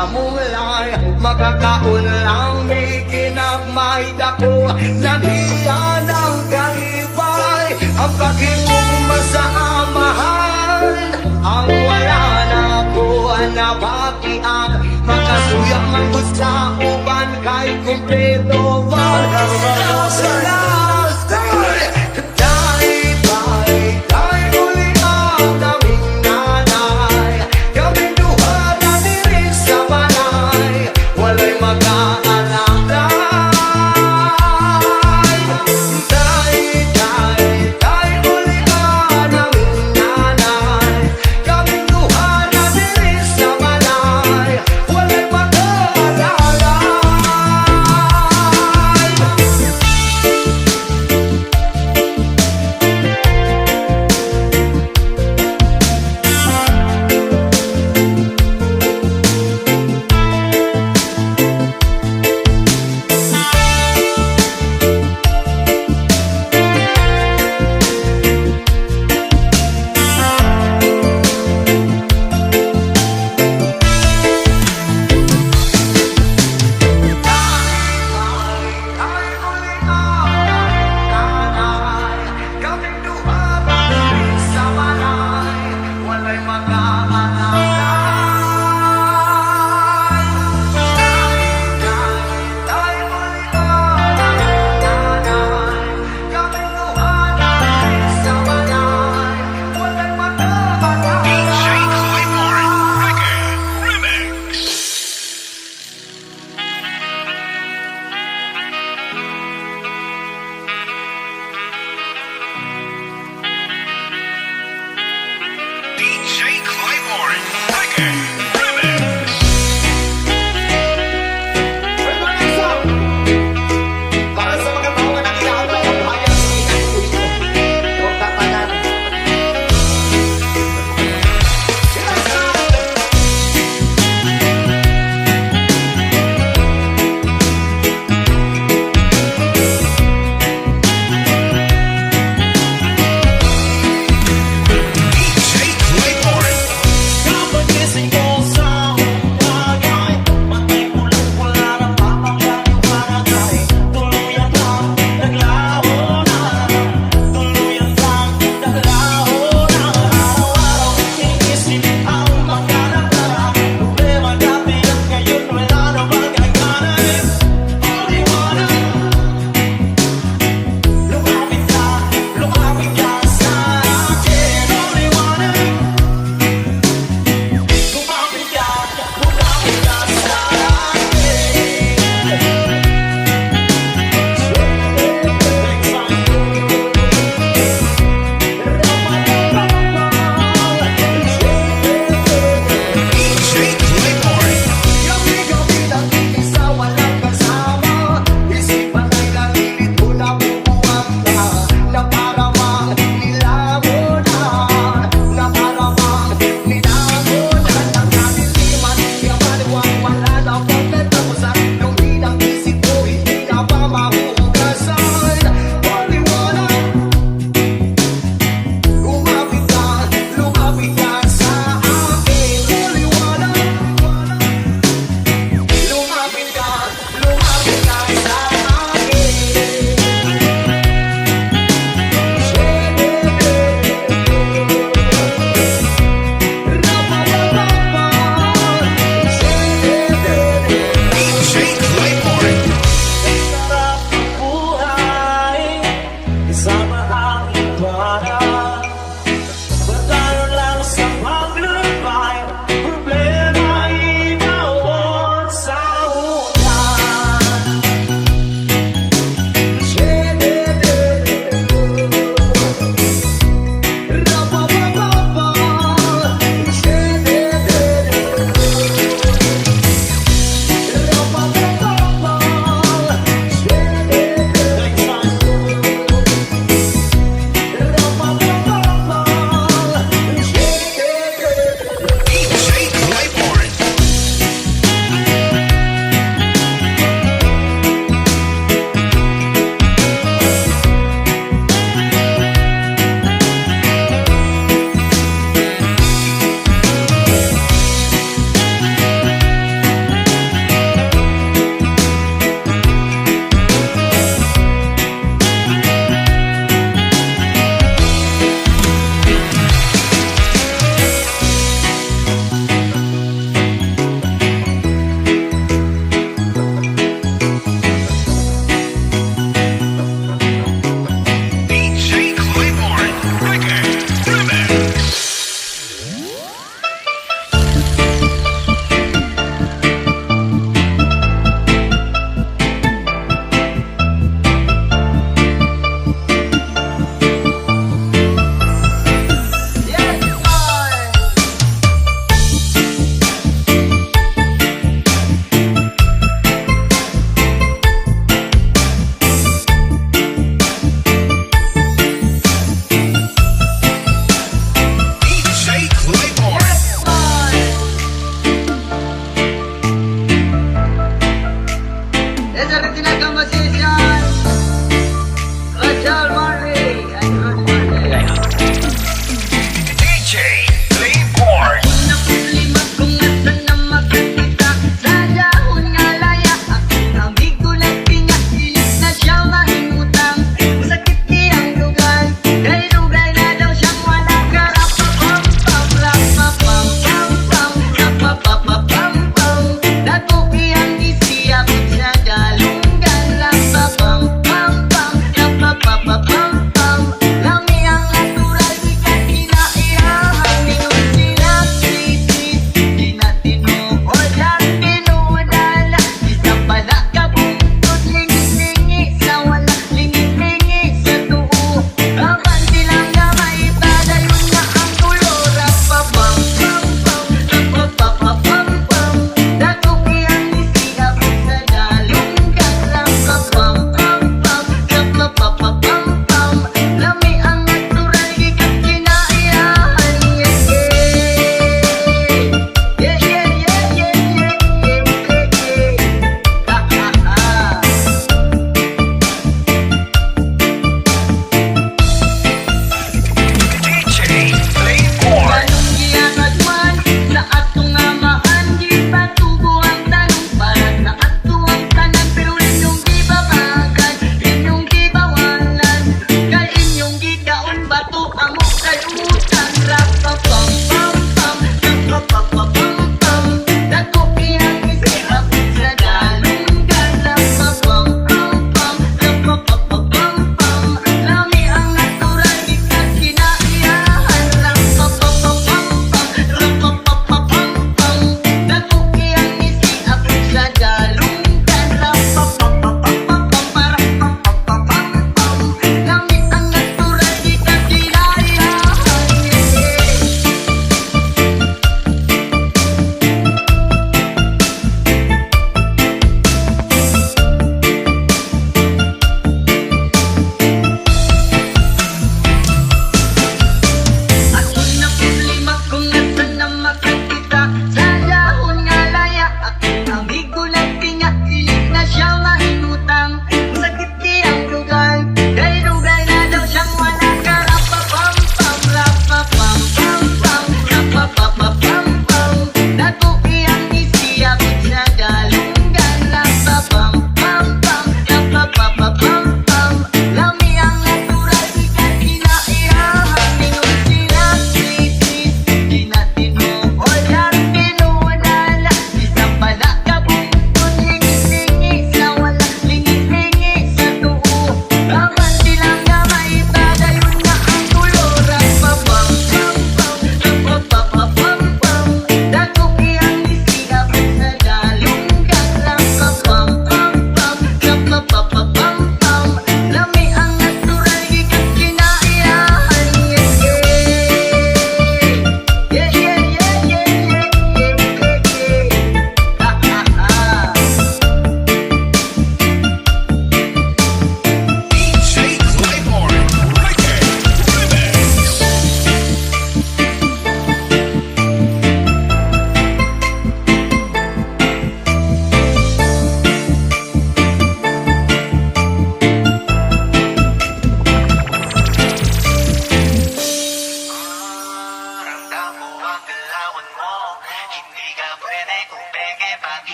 namulay, makakaon lang may kinagmay dako. Nagiyan ang kalibay, ang pag-ingong masaamahan. Ang wala na ko na bakian, makasuyang ang gusta uban kay kumpleto.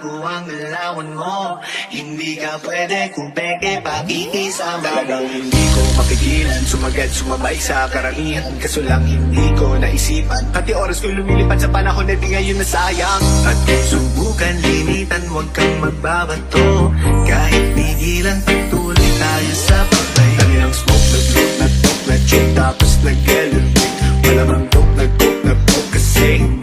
bago ang galawan mo. Hindi ka pwede kung peke pakikisama. Talagang hindi ko mapigilan, sumagat sumabay sa karamihan. Kaso lang hindi ko naisipan, pati oras ko lumilipad sa panahon na di ngayon nasayang. At kung subukan limitan, huwag kang magbabato. Kahit pigilan, patuloy tayo sa pagtay. Dami ng smoke, nag-look, nag-talk, nag-check, tapos nag-elevate. Malamang talk, nag-talk, nag-talk kasi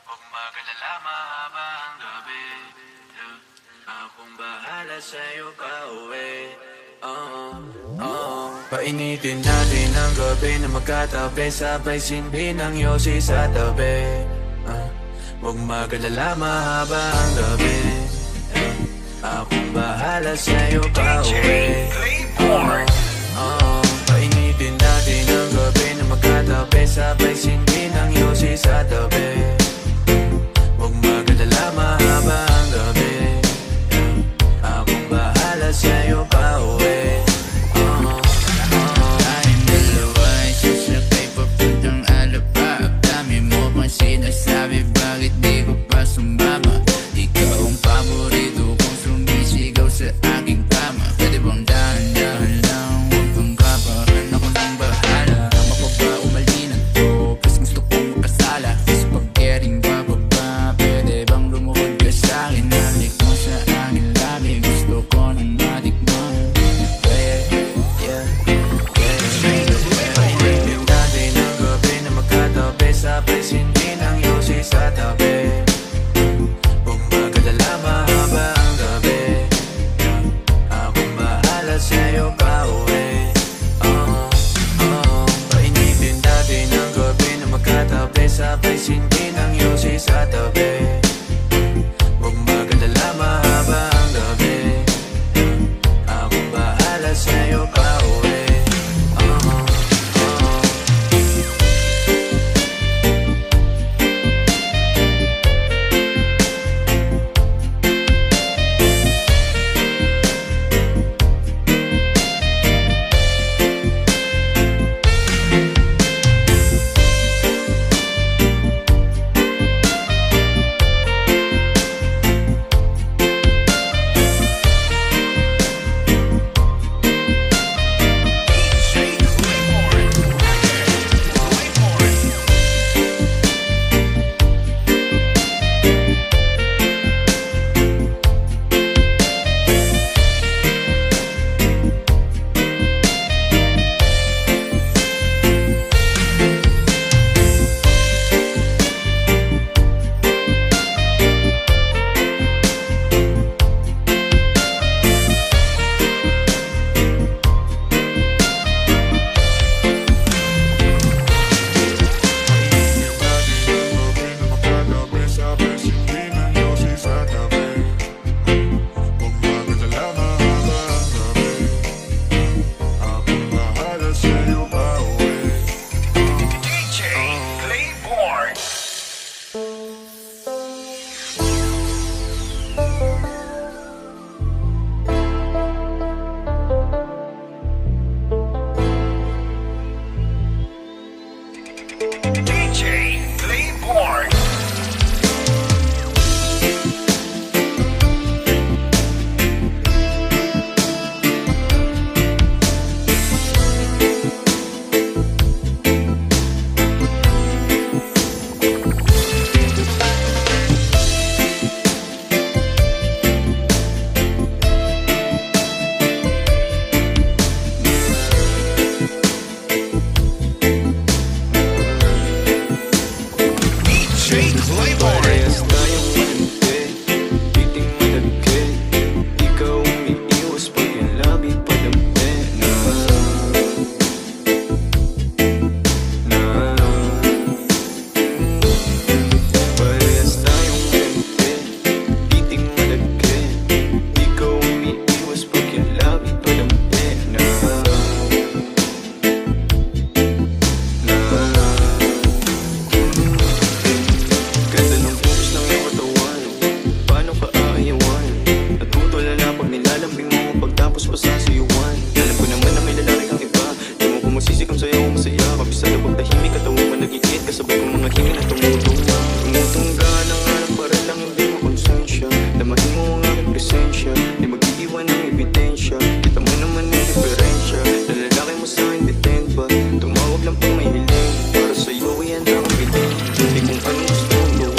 Huwag mag-alala, mahaba ang gabi. Akong bahala sa'yo pa-uwi. Painitin natin ang gabi na magkatabi, sabay sindi ng yosi sa tabi. Huwag mag-alala, mahaba ang gabi. Akong bahala sa'yo pa-uwi. Painitin natin ang gabi na magkatabi, sabay sindi ng yosi sa tabi. Huwag mag-alala, mahaba ang gabi. Akong bahala sa'yo pa-uwi. Tayong dalawa ay sasakay papuntang Alabang. Dami mo pang sinasabi, bakit di ko pa sumama? Ikaw ang paborito kong sumisigaw sa aking kama. Pwede bang dahan-dahan lang, huwag kang kabahan, ako nang bahala. Mapaba umalinan to, kasi gusto kong makasala. Sa pagkering bababa, pwede bang lumuhod ka sa'kin? Halik mo sa aking labi, gusto ko nang matikman. Painitin natin ang gabi na magkatabi, sabay sindi ng yosi sa tabi. Huwag mag-alala, mahaba ang gabi. Akong bahala sa'yo pa-uwi. Painitin natin ang gabi na magkatabi, sabay sindi ng yosi sa tabi. Huwag mag-alala, mahaba ang gabi. Akong bahala sa'yo pa-uwi. Parehas tayong malandi, titing malagkit. Ikaw umiiwas pag yung labi padampi na Parehas tayong malandi, titing malagkit. Ikaw umiiwas pag yung labi padampi na Ganda ng puso ng iyong katawan, paano ka aayawan? Natutulala pag nilalambing mo, pagtapos pa sasayuan. Alam ko naman na may lalaki kang iba, di mo ko masisikam sa'yo ako masaya. Kabisado pag tahimik at tawa managigit, kasabay kong mga hinga na tumutunga. Tumutungga ng alam para lang hindi mo konsensya. Damahin mo ang aking presensya, di mag-iiwan ng ebidensya. Kita mo naman ang diferensya, nalalaki mo sa'kin bitin ba? Tumawag lang pang may hiling, para sa'yo yan ang bitin. Hindi kung ano gusto mong gawin.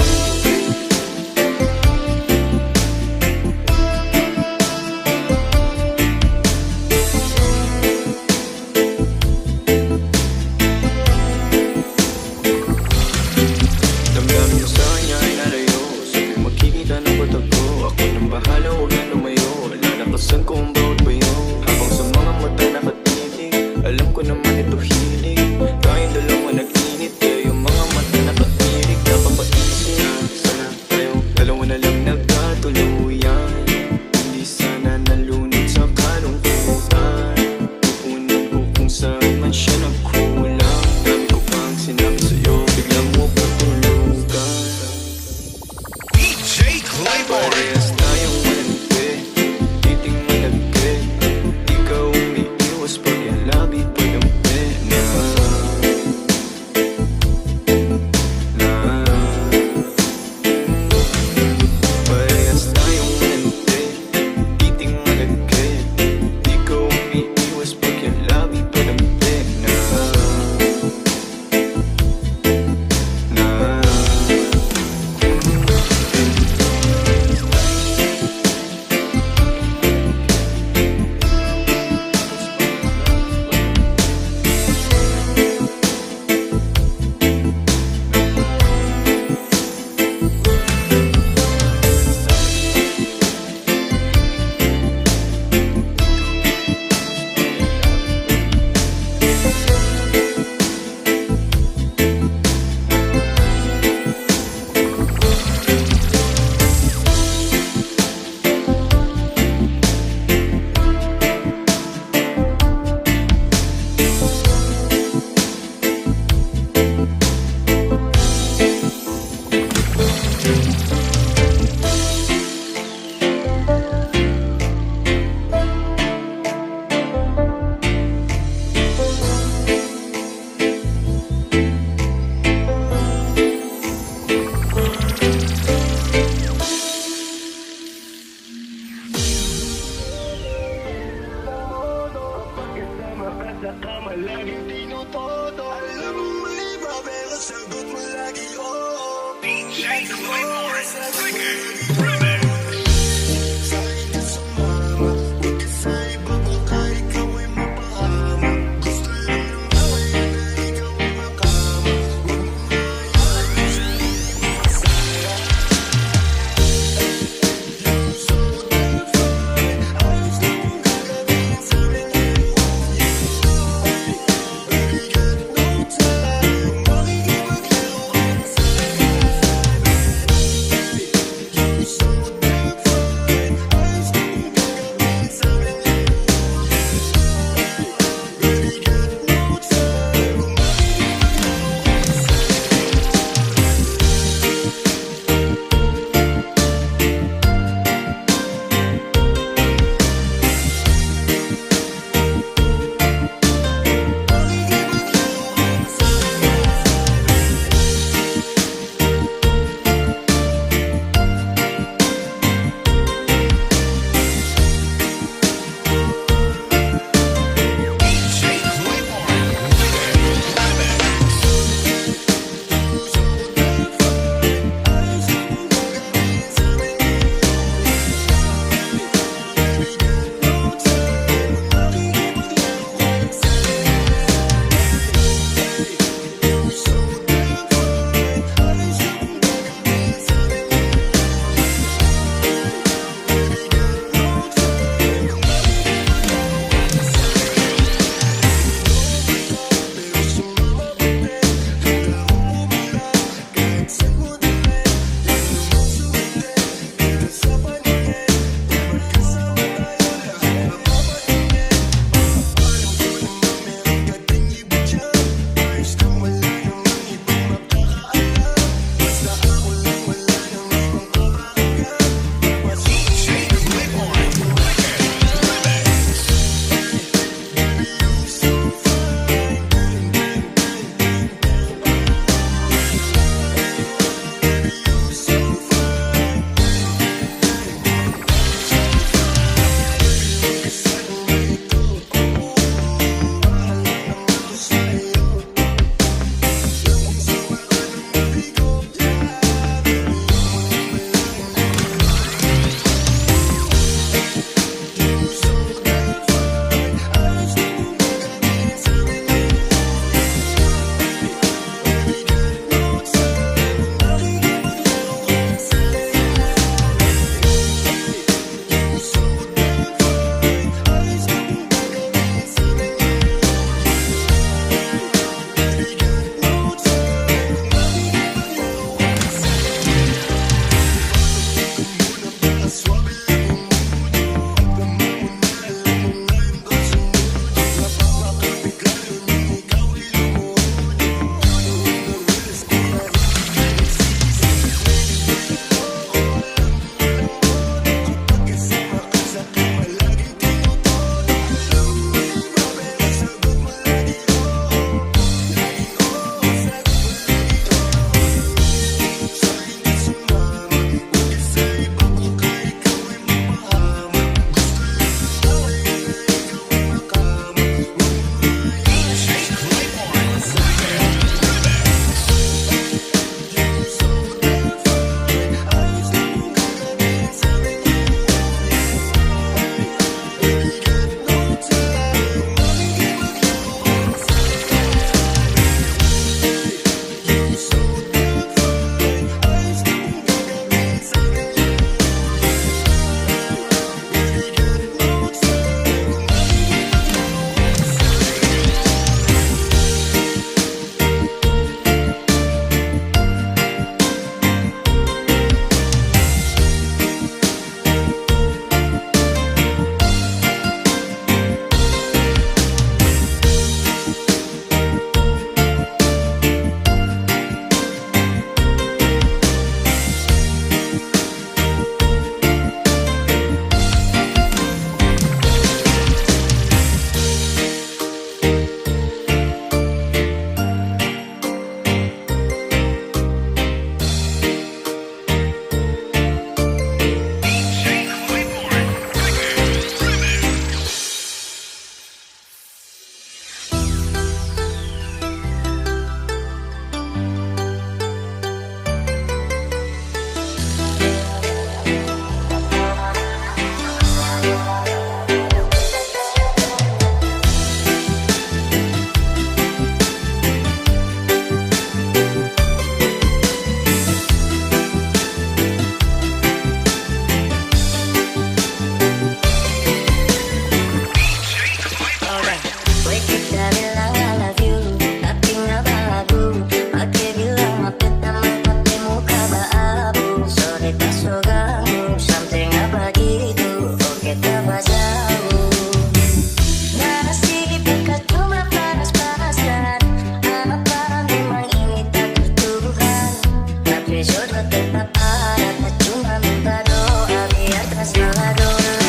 Bershoda terpaparat tak cuma minta doa biar terasa doa.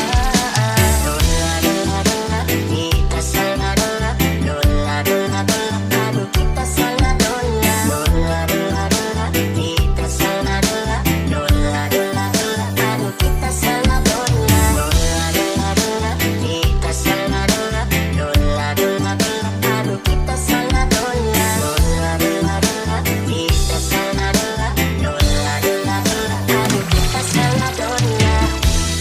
Doa doa doa kita salah doa. Doa doa doa aduh kita salah doa. Doa doa doa kita salah doa. Doa doa doa aduh kita salah doa. Doa doa doa kita salah doa. Doa doa doa aduh kita salah doa. Doa doa doa kita salah doa. Doa doa doa aduh kita salah doa. Kita salah doa.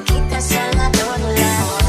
Kita salah doa.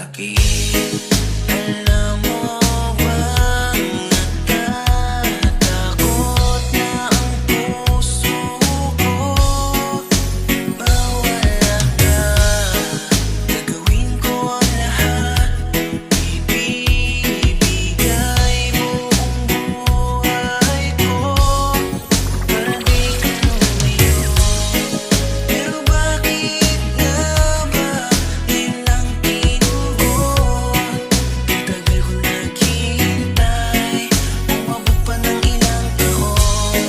Bakit? Alam mo bang natatakot na ang puso ko? Mawala ka, gagawin ko ang lahat. Ibibigay buong buhay ko para di ka lumayo. Pero bakit nga ba ngayon lang tinugon? Tagal ko naghihintay, umabot pa ng ilang taon.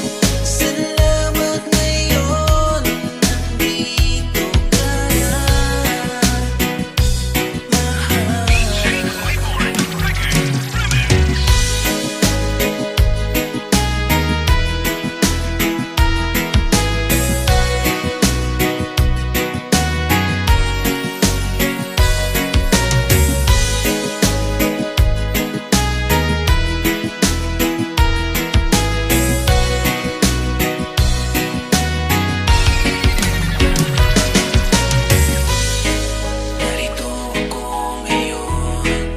Salamat ngayon, nandito ka na, mahal. Narito ako ngayon,